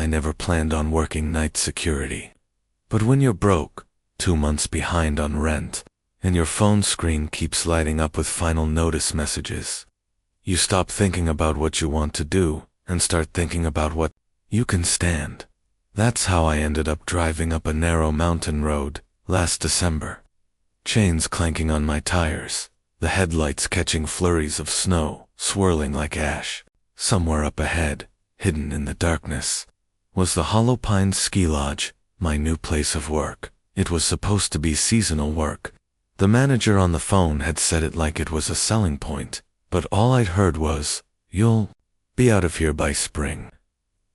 I never planned on working night security. But when you're broke, 2 months behind on rent, and your phone screen keeps lighting up with final notice messages, you stop thinking about what you want to do and start thinking about what you can stand. That's how I ended up driving up a narrow mountain road last December. Chains clanking on my tires, the headlights catching flurries of snow, swirling like ash. Somewhere up ahead, hidden in the darkness, was the Hollow Pines Ski Lodge, my new place of work. It was supposed to be seasonal work. The manager on the phone had said it like it was a selling point, but all I'd heard was, "You'll be out of here by spring."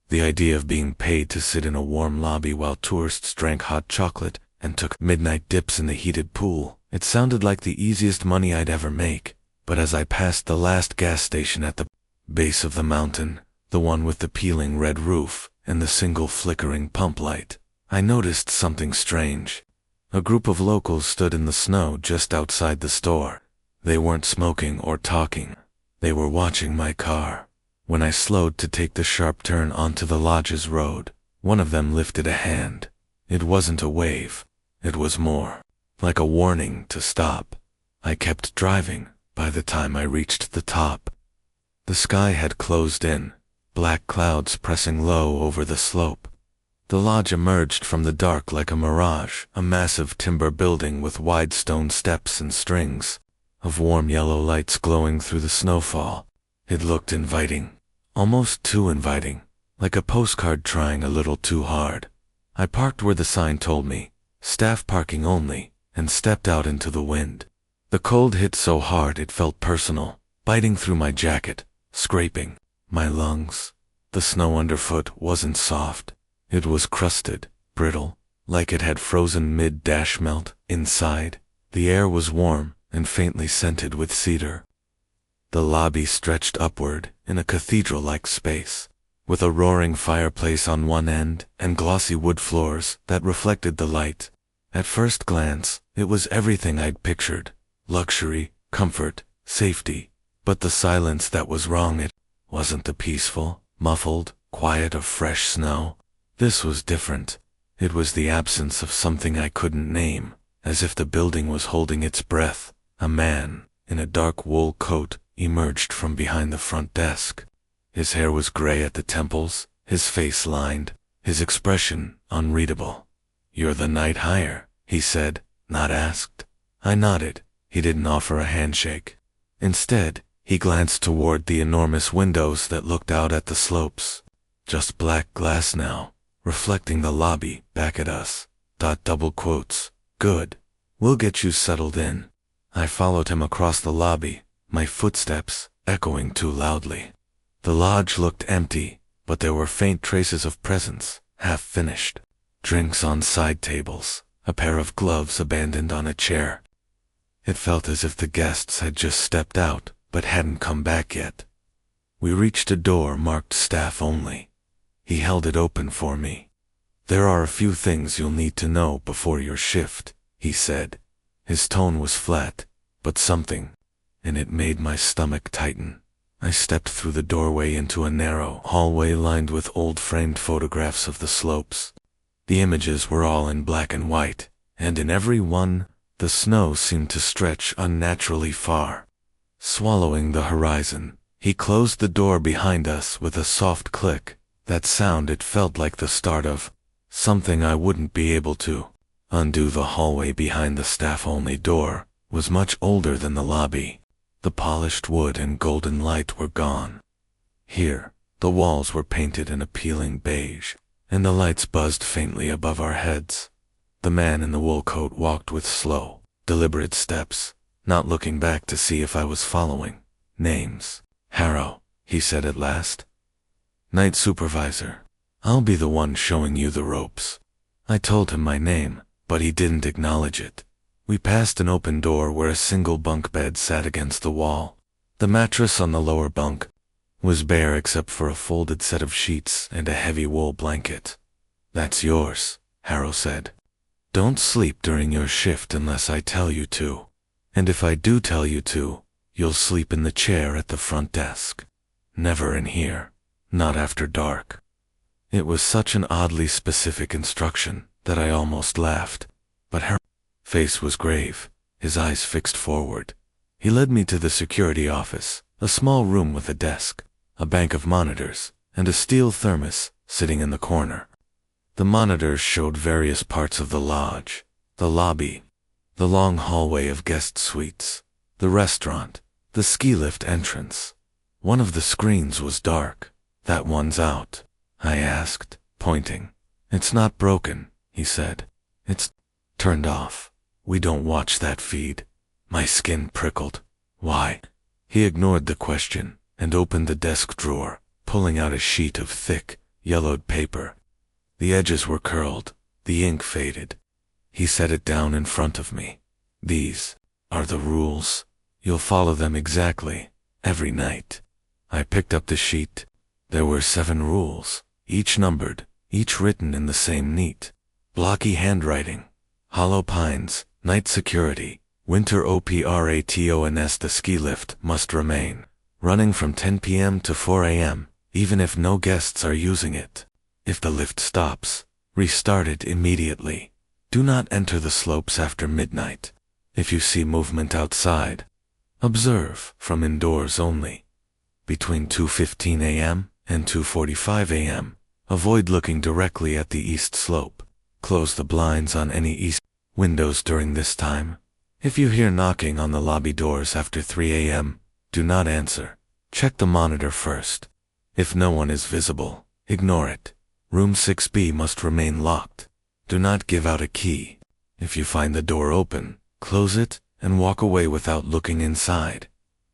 The idea of being paid to sit in a warm lobby while tourists drank hot chocolate and took midnight dips in the heated pool, it sounded like the easiest money I'd ever make. But as I passed the last gas station at the base of the mountain, the one with the peeling red roof and the single flickering pump light, I noticed something strange. A group of locals stood in the snow just outside the store. They weren't smoking or talking. They were watching my car. When I slowed to take the sharp turn onto the lodge's road, one of them lifted a hand. It wasn't a wave. It was more like a warning to stop. I kept driving. By the time I reached the top, the sky had closed in, black clouds pressing low over the slope. The lodge emerged from the dark like a mirage, a massive timber building with wide stone steps and strings of warm yellow lights glowing through the snowfall. It looked inviting, almost too inviting, like a postcard trying a little too hard. I parked where the sign told me, "Staff parking only," and stepped out into the wind. The cold hit so hard it felt personal, biting through my jacket, scraping my lungs. The snow underfoot wasn't soft. It was crusted, brittle, like it had frozen mid-melt. Inside, the air was warm and faintly scented with cedar. The lobby stretched upward in a cathedral-like space, with a roaring fireplace on one end and glossy wood floors that reflected the light. At first glance, it was everything I'd pictured. Luxury, comfort, safety. But the silence that was wrong. It wasn't the peaceful, muffled quiet of fresh snow. This was different. It was the absence of something I couldn't name, as if the building was holding its breath. A man, in a dark wool coat, emerged from behind the front desk. His hair was gray at the temples, his face lined, his expression unreadable. "You're the night hire," he said, not asked. I nodded. He didn't offer a handshake. Instead, he glanced toward the enormous windows that looked out at the slopes. Just black glass now, reflecting the lobby back at us. Double quotes. "Good. We'll get you settled in." I followed him across the lobby, my footsteps echoing too loudly. The lodge looked empty, but there were faint traces of presence, half finished. Drinks on side tables, a pair of gloves abandoned on a chair. It felt as if the guests had just stepped out, but hadn't come back yet. We reached a door marked "Staff Only." He held it open for me. "There are a few things you'll need to know before your shift," he said. His tone was flat, but something, and it made my stomach tighten. I stepped through the doorway into a narrow hallway lined with old framed photographs of the slopes. The images were all in black and white, and in every one, the snow seemed to stretch unnaturally far, swallowing the horizon. He closed the door behind us with a soft click. That sound, it felt like the start of something I wouldn't be able to undo. The hallway behind the staff-only door was much older than the lobby. The polished wood and golden light were gone. Here, the walls were painted an appealing beige, and the lights buzzed faintly above our heads. The man in the wool coat walked with slow, deliberate steps, not looking back to see if I was following. "Names. Harrow," he said at last. "Night supervisor. I'll be the one showing you the ropes." I told him my name, but he didn't acknowledge it. We passed an open door where a single bunk bed sat against the wall. The mattress on the lower bunk was bare except for a folded set of sheets and a heavy wool blanket. "That's yours," Harrow said. "Don't sleep during your shift unless I tell you to. And if I do tell you to, you'll sleep in the chair at the front desk. Never in here. Not after dark." It was such an oddly specific instruction that I almost laughed, but her face was grave, his eyes fixed forward. He led me to the security office, a small room with a desk, a bank of monitors, and a steel thermos sitting in the corner. The monitors showed various parts of the lodge, the lobby, the long hallway of guest suites, the restaurant, the ski lift entrance. One of the screens was dark. "That one's out?" I asked, pointing. "It's not broken," he said. "It's turned off. We don't watch that feed." My skin prickled. "Why?" He ignored the question and opened the desk drawer, pulling out a sheet of thick, yellowed paper. The edges were curled, the ink faded. He set it down in front of me. "These are the rules. You'll follow them exactly, every night." I picked up the sheet. There were 7 rules, each numbered, each written in the same neat, blocky handwriting. Hollow Pines, night security. Winter OPRATONS. The ski lift must remain running from 10 p.m. to 4 a.m., even if no guests are using it. If the lift stops, restart it immediately. Do not enter the slopes after midnight. If you see movement outside, observe from indoors only. Between 2:15 a.m. and 2:45 a.m., avoid looking directly at the east slope. Close the blinds on any east windows during this time. If you hear knocking on the lobby doors after 3 a.m., do not answer. Check the monitor first. If no one is visible, ignore it. Room 6B must remain locked. Do not give out a key. If you find the door open, close it and walk away without looking inside.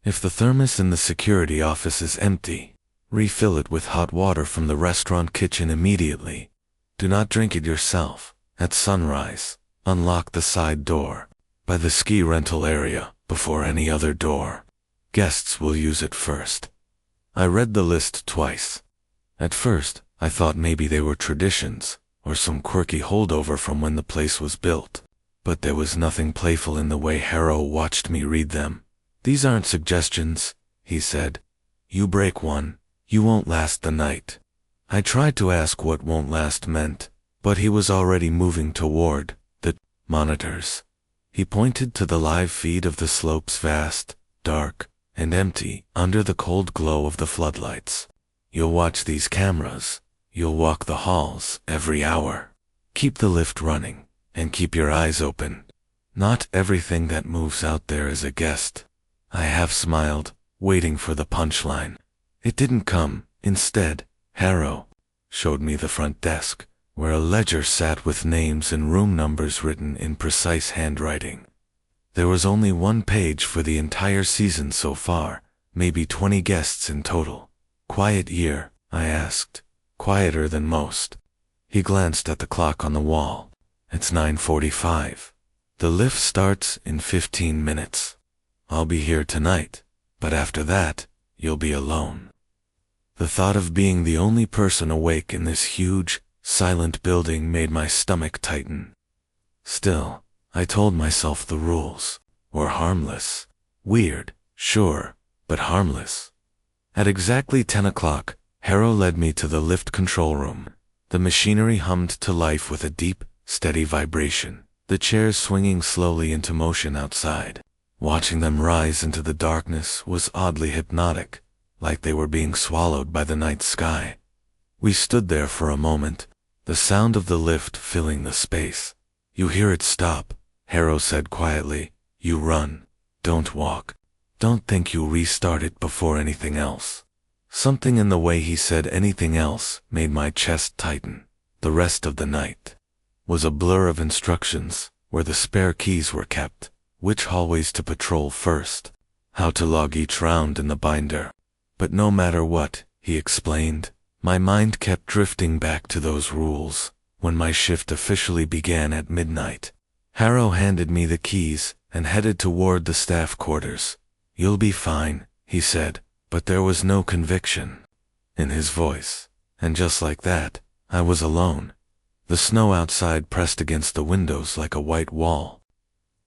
If the thermos in the security office is empty, refill it with hot water from the restaurant kitchen immediately. Do not drink it yourself. At sunrise, unlock the side door by the ski rental area before any other door. Guests will use it first. I read the list twice. At first, I thought maybe they were traditions or some quirky holdover from when the place was built, but there was nothing playful in the way Harrow watched me read them. "These aren't suggestions," he said. "You break one, you won't last the night." I tried to ask what "won't last" meant, but he was already moving toward the monitors. He pointed to the live feed of the slopes, vast, dark, and empty under the cold glow of the floodlights. "You'll watch these cameras. You'll walk the halls every hour. Keep the lift running, and keep your eyes open. Not everything that moves out there is a guest." I half smiled, waiting for the punchline. It didn't come. Instead, Harrow showed me the front desk, where a ledger sat with names and room numbers written in precise handwriting. There was only one page for the entire season so far, maybe 20 guests in total. "Quiet year?" I asked. "Quieter than most." He glanced at the clock on the wall. "It's 9:45. The lift starts in 15 minutes. I'll be here tonight, but after that, you'll be alone." The thought of being the only person awake in this huge, silent building made my stomach tighten. Still, I told myself the rules were harmless. Weird, sure, but harmless. At exactly 10 o'clock, Harrow led me to the lift control room. The machinery hummed to life with a deep, steady vibration, the chairs swinging slowly into motion outside. Watching them rise into the darkness was oddly hypnotic, like they were being swallowed by the night sky. We stood there for a moment, the sound of the lift filling the space. "You hear it stop," Harrow said quietly. "You run. Don't walk. Don't think you'll restart it before anything else." Something in the way he said anything else made my chest tighten. The rest of the night was a blur of instructions, where the spare keys were kept, which hallways to patrol first, how to log each round in the binder. But no matter what, he explained, my mind kept drifting back to those rules. When my shift officially began at midnight, Harrow handed me the keys and headed toward the staff quarters. "You'll be fine," he said, but there was no conviction in his voice. And just like that, I was alone. The snow outside pressed against the windows like a white wall.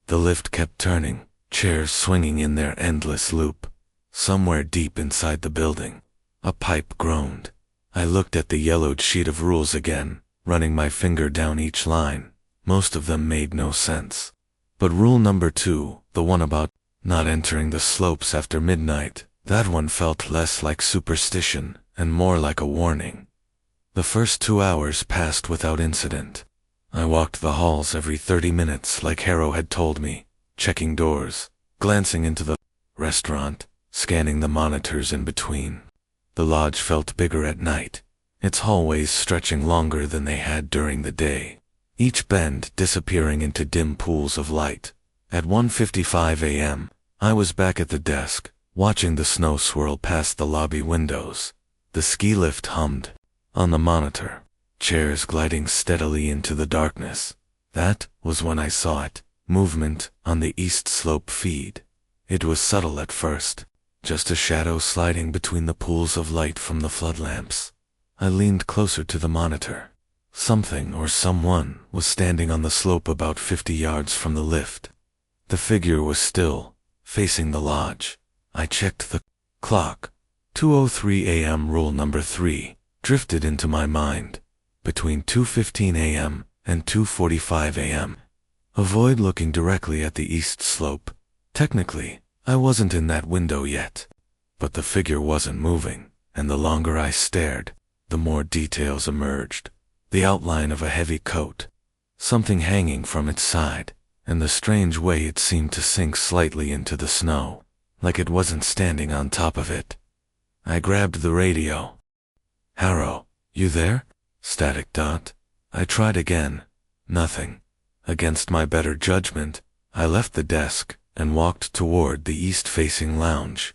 The lift kept turning, chairs swinging in their endless loop. Somewhere deep inside the building, a pipe groaned. I looked at the yellowed sheet of rules again, running my finger down each line. Most of them made no sense. But rule number 2, the one about not entering the slopes after midnight, that one felt less like superstition and more like a warning. The first 2 hours passed without incident. I walked the halls every 30 minutes like Harrow had told me, checking doors, glancing into the restaurant, scanning the monitors in between. The lodge felt bigger at night, its hallways stretching longer than they had during the day, each bend disappearing into dim pools of light. At 1:55 a.m., I was back at the desk, watching the snow swirl past the lobby windows. The ski lift hummed. On the monitor, chairs gliding steadily into the darkness. That was when I saw it, movement on the east slope feed. It was subtle at first, just a shadow sliding between the pools of light from the flood lamps. I leaned closer to the monitor. Something or someone was standing on the slope about 50 yards from the lift. The figure was still, facing the lodge. I checked the clock. 2:03 a.m. Rule number 3 drifted into my mind. Between 2:15 a.m. and 2:45 a.m. Avoid looking directly at the east slope. Technically, I wasn't in that window yet. But the figure wasn't moving, and the longer I stared, the more details emerged. The outline of a heavy coat, something hanging from its side, and the strange way it seemed to sink slightly into the snow, like it wasn't standing on top of it. I grabbed the radio. "Harrow, you there?" Static dot. I tried again. Nothing. Against my better judgment, I left the desk and walked toward the east-facing lounge.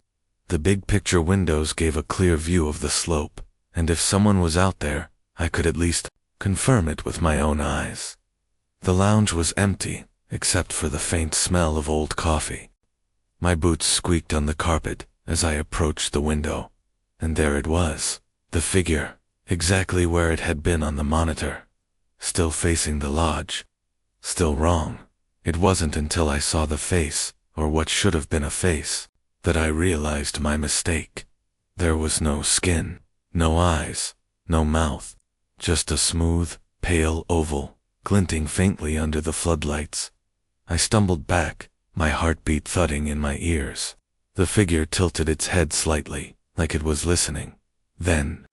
The big picture windows gave a clear view of the slope, and if someone was out there, I could at least confirm it with my own eyes. The lounge was empty, except for the faint smell of old coffee. My boots squeaked on the carpet as I approached the window, and there it was, the figure, exactly where it had been on the monitor, still facing the lodge. Still wrong. It wasn't until I saw the face, or what should have been a face, that I realized my mistake. There was no skin, no eyes, no mouth, just a smooth, pale oval, glinting faintly under the floodlights. I stumbled back, my heartbeat thudding in my ears. The figure tilted its head slightly, like it was listening. Then,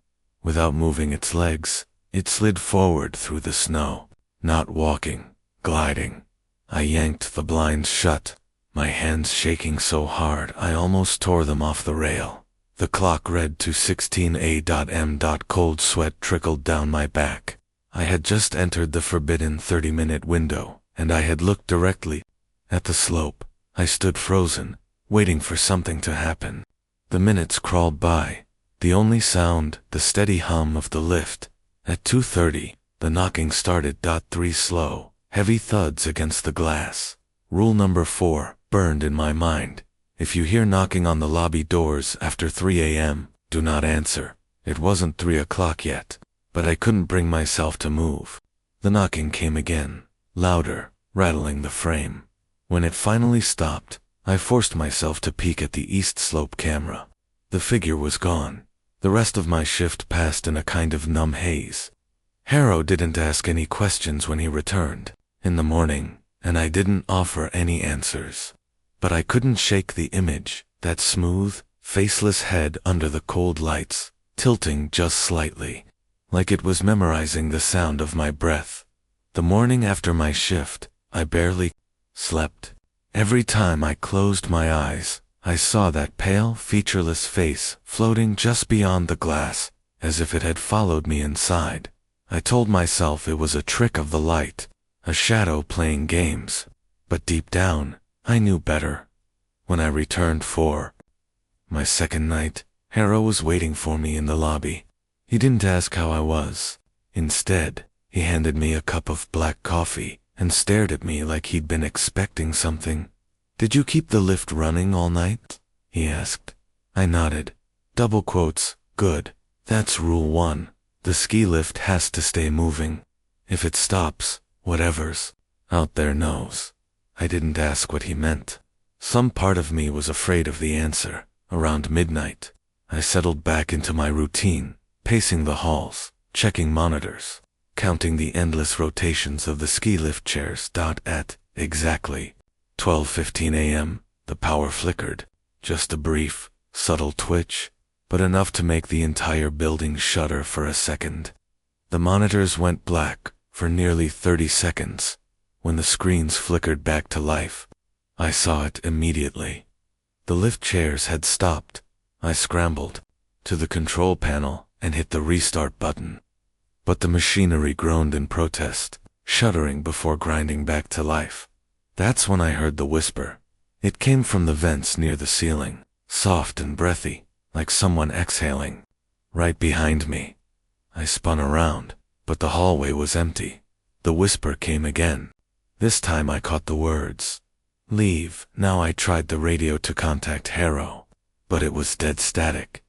without moving its legs, it slid forward through the snow, not walking, gliding. I yanked the blinds shut, my hands shaking so hard I almost tore them off the rail. The clock read 2:16 a.m. Cold sweat trickled down my back. I had just entered the forbidden 30-minute window, and I had looked directly at the slope. I stood frozen, waiting for something to happen. The minutes crawled by, the only sound, the steady hum of the lift. At 2:30, the knocking started. 3 slow, heavy thuds against the glass. Rule number 4 burned in my mind. If you hear knocking on the lobby doors after 3 a.m., do not answer. It wasn't 3 o'clock yet, but I couldn't bring myself to move. The knocking came again, louder, rattling the frame. When it finally stopped, I forced myself to peek at the east slope camera. The figure was gone. The rest of my shift passed in a kind of numb haze. Harrow didn't ask any questions when he returned in the morning, and I didn't offer any answers. But I couldn't shake the image, that smooth, faceless head under the cold lights, tilting just slightly, like it was memorizing the sound of my breath. The morning after my shift, I barely slept. Every time I closed my eyes, I saw that pale, featureless face floating just beyond the glass, as if it had followed me inside. I told myself it was a trick of the light, a shadow playing games. But deep down, I knew better. When I returned for my second night, Harrow was waiting for me in the lobby. He didn't ask how I was. Instead, he handed me a cup of black coffee and stared at me like he'd been expecting something. "Did you keep the lift running all night?" he asked. I nodded. Double quotes, good. That's rule 1. The ski lift has to stay moving. If it stops, whatever's out there knows. I didn't ask what he meant. Some part of me was afraid of the answer. Around midnight, I settled back into my routine, pacing the halls, checking monitors, counting the endless rotations of the ski lift chairs. At exactly 12:15 a.m., the power flickered, just a brief, subtle twitch, but enough to make the entire building shudder for a second. The monitors went black for nearly 30 seconds. When the screens flickered back to life, I saw it immediately. The lift chairs had stopped. I scrambled to the control panel and hit the restart button. But the machinery groaned in protest, shuddering before grinding back to life. That's when I heard the whisper. It came from the vents near the ceiling, soft and breathy, like someone exhaling. Right behind me. I spun around, but the hallway was empty. The whisper came again. This time I caught the words. Leave. Now I tried the radio to contact Harrow, but it was dead static.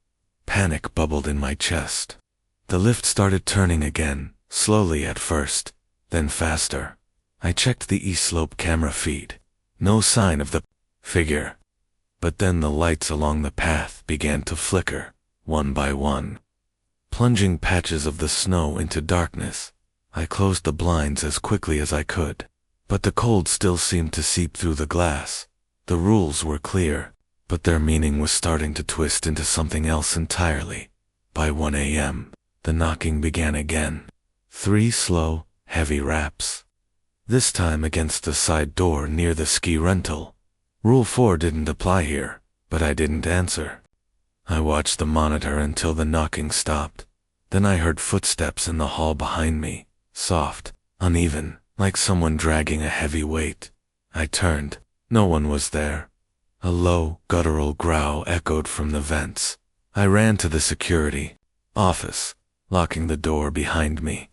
Panic bubbled in my chest. The lift started turning again, slowly at first, then faster. I checked the east slope camera feed. No sign of the figure. But then the lights along the path began to flicker, one by one, plunging patches of the snow into darkness. I closed the blinds as quickly as I could, but the cold still seemed to seep through the glass. The rules were clear, but their meaning was starting to twist into something else entirely. By 1 a.m., the knocking began again. 3 slow, heavy raps. This time against the side door near the ski rental. Rule 4 didn't apply here, but I didn't answer. I watched the monitor until the knocking stopped. Then I heard footsteps in the hall behind me, soft, uneven, like someone dragging a heavy weight. I turned. No one was there. A low, guttural growl echoed from the vents. I ran to the security office, locking the door behind me.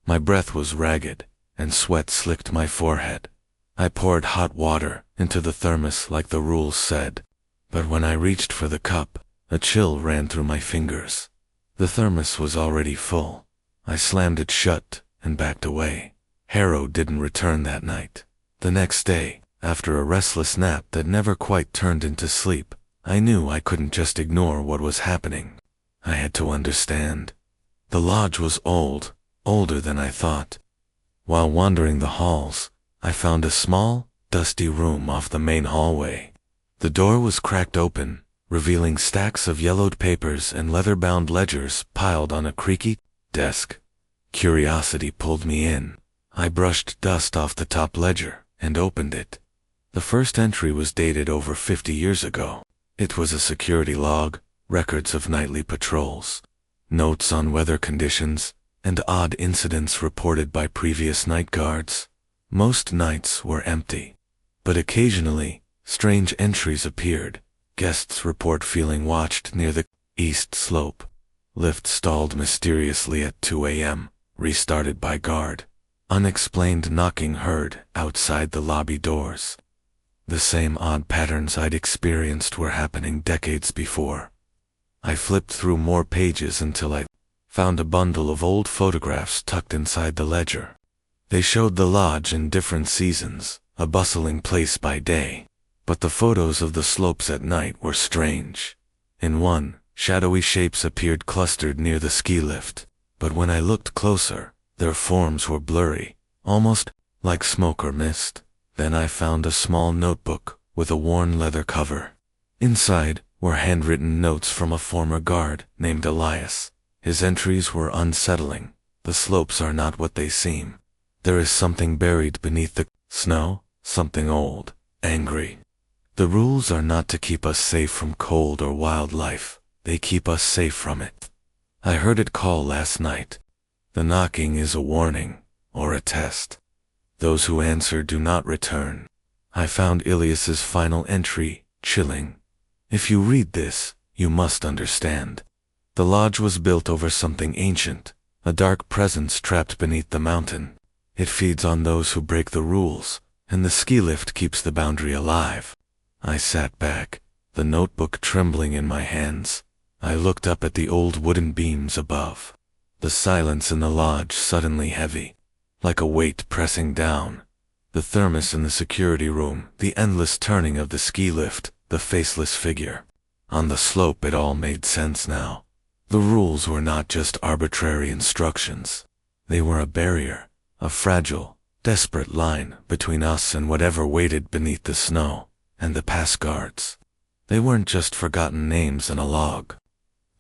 My breath was ragged, and sweat slicked my forehead. I poured hot water into the thermos like the rules said, but when I reached for the cup, a chill ran through my fingers. The thermos was already full. I slammed it shut and backed away. Harrow didn't return that night. The next day, after a restless nap that never quite turned into sleep, I knew I couldn't just ignore what was happening. I had to understand. The lodge was old, older than I thought. While wandering the halls, I found a small, dusty room off the main hallway. The door was cracked open, revealing stacks of yellowed papers and leather-bound ledgers piled on a creaky desk. Curiosity pulled me in. I brushed dust off the top ledger and opened it. The first entry was dated over 50 years ago. It was a security log, records of nightly patrols, notes on weather conditions, and odd incidents reported by previous night guards. Most nights were empty, but occasionally, strange entries appeared. Guests report feeling watched near the east slope. Lift stalled mysteriously at 2 a.m., restarted by guard. Unexplained knocking heard outside the lobby doors. The same odd patterns I'd experienced were happening decades before. I flipped through more pages until I found a bundle of old photographs tucked inside the ledger. They showed the lodge in different seasons, a bustling place by day, but the photos of the slopes at night were strange. In one, shadowy shapes appeared clustered near the ski lift, but when I looked closer, their forms were blurry, almost like smoke or mist. Then I found a small notebook with a worn leather cover. Inside were handwritten notes from a former guard named Elias. His entries were unsettling. The slopes are not what they seem. There is something buried beneath the snow, something old, angry. The rules are not to keep us safe from cold or wildlife. They keep us safe from it. I heard it call last night. The knocking is a warning, or a test. Those who answer do not return. I found Ilias's final entry chilling. If you read this, you must understand. The lodge was built over something ancient, a dark presence trapped beneath the mountain. It feeds on those who break the rules, and the ski lift keeps the boundary alive. I sat back, the notebook trembling in my hands. I looked up at the old wooden beams above. The silence in the lodge suddenly heavy, like a weight pressing down. The thermos in the security room, the endless turning of the ski lift, the faceless figure. On the slope it all made sense now. The rules were not just arbitrary instructions. They were a barrier, a fragile, desperate line between us and whatever waited beneath the snow, and the pass guards. They weren't just forgotten names in a log.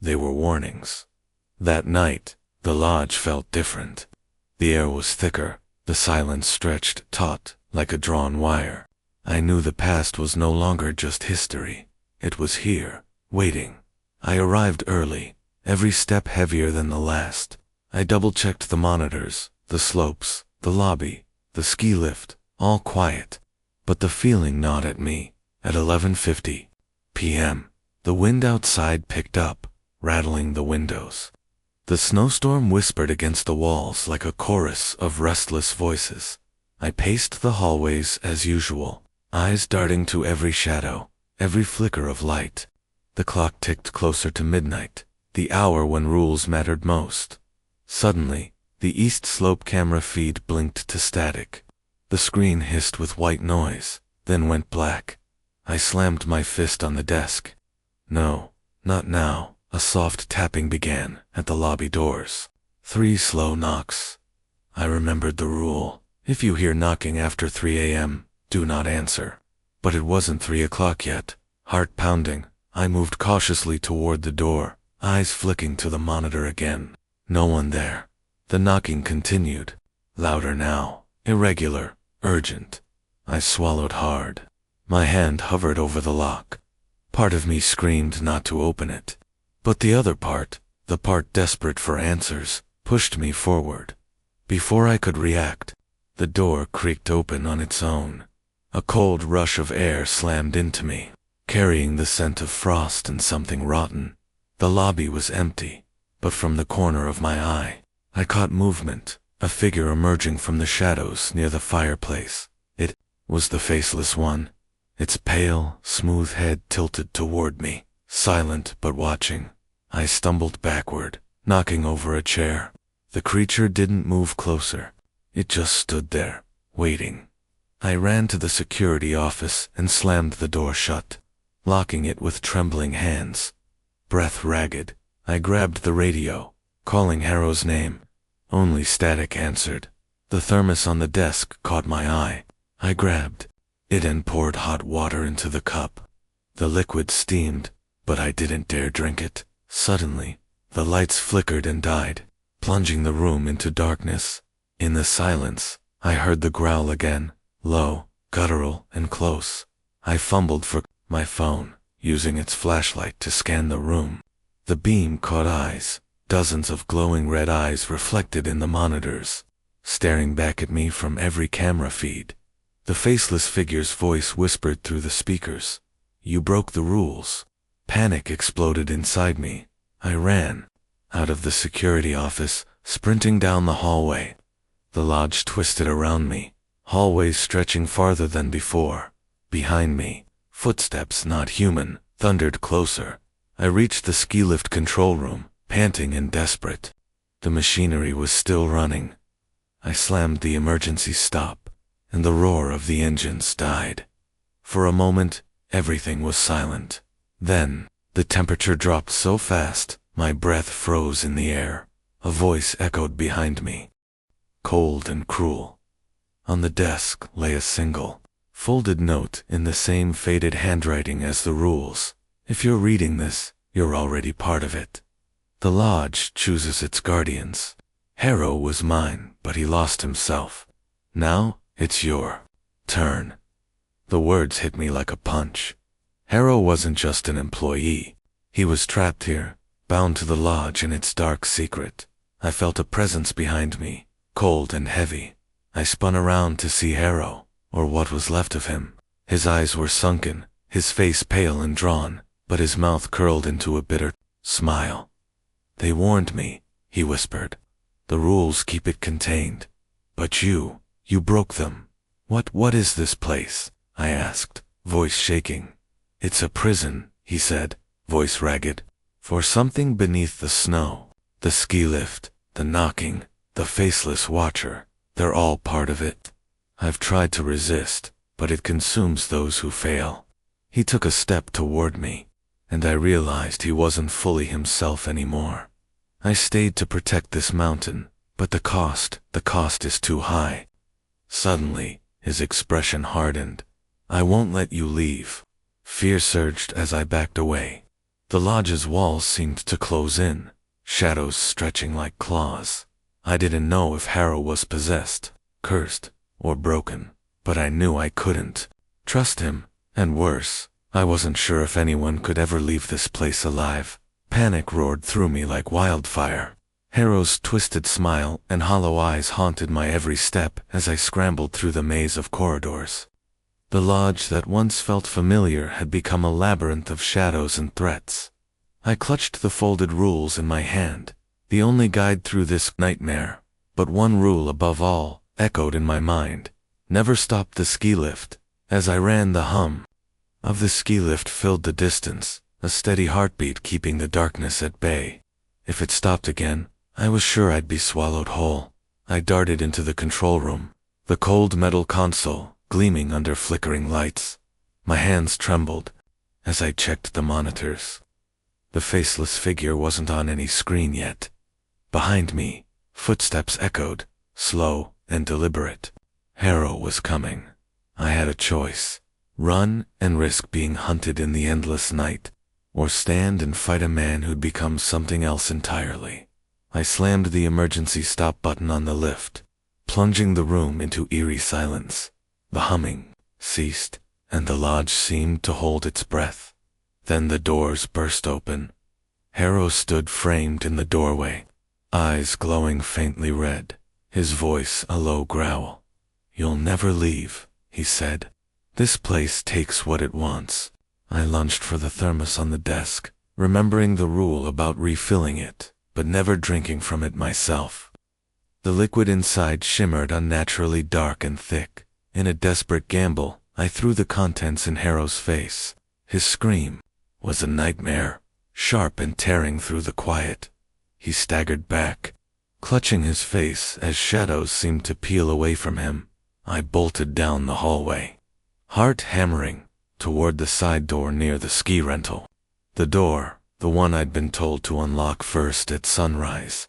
They were warnings. That night, the lodge felt different. The air was thicker, the silence stretched taut like a drawn wire. I knew the past was no longer just history. It was here, waiting. I arrived early, every step heavier than the last. I double-checked the monitors, the slopes, the lobby, the ski lift, all quiet. But the feeling gnawed at me. At 11:50 p.m., the wind outside picked up, rattling the windows. The snowstorm whispered against the walls like a chorus of restless voices. I paced the hallways as usual, eyes darting to every shadow, every flicker of light. The clock ticked closer to midnight, the hour when rules mattered most. Suddenly, the East Slope camera feed blinked to static. The screen hissed with white noise, then went black. I slammed my fist on the desk. No, not now. A soft tapping began at the lobby doors. 3 slow knocks. I remembered the rule. If you hear knocking after 3 a.m., do not answer. But it wasn't 3 o'clock yet. Heart pounding, I moved cautiously toward the door, eyes flicking to the monitor again. No one there. The knocking continued. Louder now. Irregular. Urgent. I swallowed hard. My hand hovered over the lock. Part of me screamed not to open it. But the other part, the part desperate for answers, pushed me forward. Before I could react, the door creaked open on its own. A cold rush of air slammed into me, carrying the scent of frost and something rotten. The lobby was empty, but from the corner of my eye, I caught movement, a figure emerging from the shadows near the fireplace. It was the faceless one, its pale, smooth head tilted toward me, silent but watching. I stumbled backward, knocking over a chair. The creature didn't move closer. It just stood there, waiting. I ran to the security office and slammed the door shut, locking it with trembling hands. Breath ragged, I grabbed the radio, calling Harrow's name. Only static answered. The thermos on the desk caught my eye. I grabbed it and poured hot water into the cup. The liquid steamed, but I didn't dare drink it. Suddenly, the lights flickered and died, plunging the room into darkness. In the silence, I heard the growl again, low, guttural, and close. I fumbled for my phone, using its flashlight to scan the room. The beam caught eyes, dozens of glowing red eyes reflected in the monitors, staring back at me from every camera feed. The faceless figure's voice whispered through the speakers. You broke the rules. Panic exploded inside me. I ran out of the security office, sprinting down the hallway. The lodge twisted around me, hallways stretching farther than before. Behind me, footsteps not human, thundered closer. I reached the ski lift control room, panting and desperate. The machinery was still running. I slammed the emergency stop, and the roar of the engines died. For a moment, everything was silent. Then, the temperature dropped so fast, my breath froze in the air. A voice echoed behind me, cold and cruel. On the desk lay a single, folded note in the same faded handwriting as the rules. If you're reading this, you're already part of it. The lodge chooses its guardians. Harrow was mine, but he lost himself. Now, it's your turn. The words hit me like a punch. Harrow wasn't just an employee. He was trapped here, bound to the lodge and its dark secret. I felt a presence behind me, cold and heavy. I spun around to see Harrow, or what was left of him. His eyes were sunken, his face pale and drawn, but his mouth curled into a bitter smile. They warned me, he whispered. The rules keep it contained. But you broke them. What is this place? I asked, voice shaking. It's a prison, he said, voice ragged. For something beneath the snow, the ski lift, the knocking, the faceless watcher, they're all part of it. I've tried to resist, but it consumes those who fail. He took a step toward me, and I realized he wasn't fully himself anymore. I stayed to protect this mountain, but the cost is too high. Suddenly, his expression hardened. I won't let you leave. Fear surged as I backed away. The lodge's walls seemed to close in, shadows stretching like claws. I didn't know if Harrow was possessed, cursed, or broken, but I knew I couldn't trust him, and worse, I wasn't sure if anyone could ever leave this place alive. Panic roared through me like wildfire. Harrow's twisted smile and hollow eyes haunted my every step as I scrambled through the maze of corridors. The lodge that once felt familiar had become a labyrinth of shadows and threats. I clutched the folded rules in my hand, the only guide through this nightmare. But one rule above all echoed in my mind: never stop the ski lift. As I ran, the hum of the ski lift filled the distance, a steady heartbeat keeping the darkness at bay. If it stopped again, I was sure I'd be swallowed whole. I darted into the control room, the cold metal console gleaming under flickering lights. My hands trembled as I checked the monitors. The faceless figure wasn't on any screen yet. Behind me, footsteps echoed, slow and deliberate. Harrow was coming. I had a choice: run and risk being hunted in the endless night, or stand and fight a man who'd become something else entirely. I slammed the emergency stop button on the lift, plunging the room into eerie silence. The humming ceased, and the lodge seemed to hold its breath. Then the doors burst open. Harrow stood framed in the doorway, eyes glowing faintly red, his voice a low growl. "You'll never leave," he said. "This place takes what it wants." I lunged for the thermos on the desk, remembering the rule about refilling it, but never drinking from it myself. The liquid inside shimmered unnaturally dark and thick. In a desperate gamble, I threw the contents in Harrow's face. His scream was a nightmare, sharp and tearing through the quiet. He staggered back, clutching his face as shadows seemed to peel away from him. I bolted down the hallway, heart hammering, toward the side door near the ski rental. The door, the one I'd been told to unlock first at sunrise.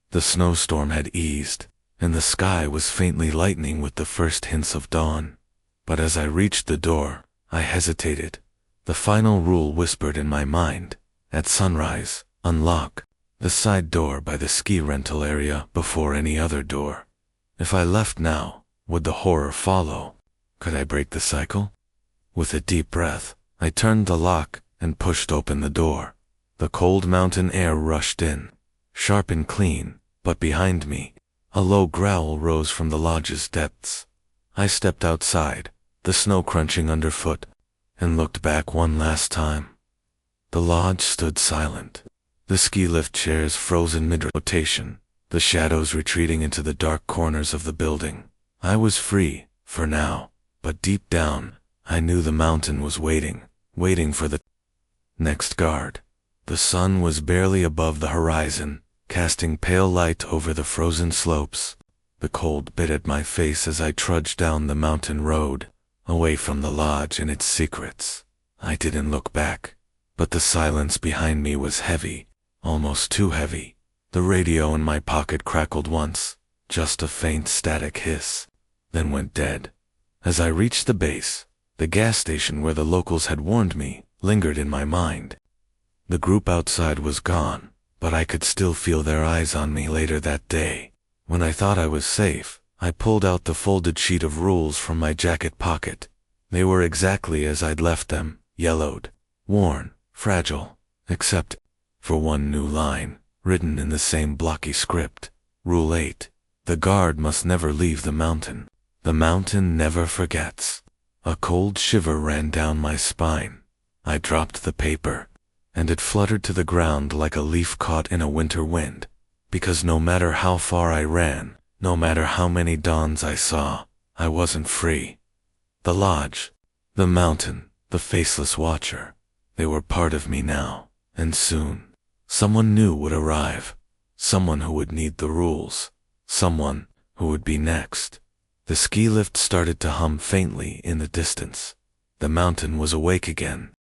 The snowstorm had eased, and the sky was faintly lightening with the first hints of dawn. But as I reached the door, I hesitated. The final rule whispered in my mind: at sunrise, unlock the side door by the ski rental area before any other door. If I left now, would the horror follow? Could I break the cycle? With a deep breath, I turned the lock and pushed open the door. The cold mountain air rushed in, sharp and clean, but behind me, a low growl rose from the lodge's depths. I stepped outside, the snow crunching underfoot, and looked back one last time. The lodge stood silent, the ski lift chairs frozen mid-rotation, the shadows retreating into the dark corners of the building. I was free, for now, but deep down, I knew the mountain was waiting for the next guard. The sun was barely above the horizon, casting pale light over the frozen slopes. The cold bit at my face as I trudged down the mountain road, away from the lodge and its secrets. I didn't look back, but the silence behind me was heavy, almost too heavy. The radio in my pocket crackled once, just a faint static hiss, then went dead. As I reached the base, the gas station where the locals had warned me lingered in my mind. The group outside was gone, but I could still feel their eyes on me later that day. When I thought I was safe, I pulled out the folded sheet of rules from my jacket pocket. They were exactly as I'd left them, yellowed, worn, fragile, except for one new line, written in the same blocky script. Rule 8. The guard must never leave the mountain. The mountain never forgets. A cold shiver ran down my spine. I dropped the paper, and it fluttered to the ground like a leaf caught in a winter wind, because no matter how far I ran, no matter how many dawns I saw, I wasn't free. The lodge, the mountain, the faceless watcher, they were part of me now, and soon, someone new would arrive, someone who would need the rules, someone who would be next. The ski lift started to hum faintly in the distance. The mountain was awake again,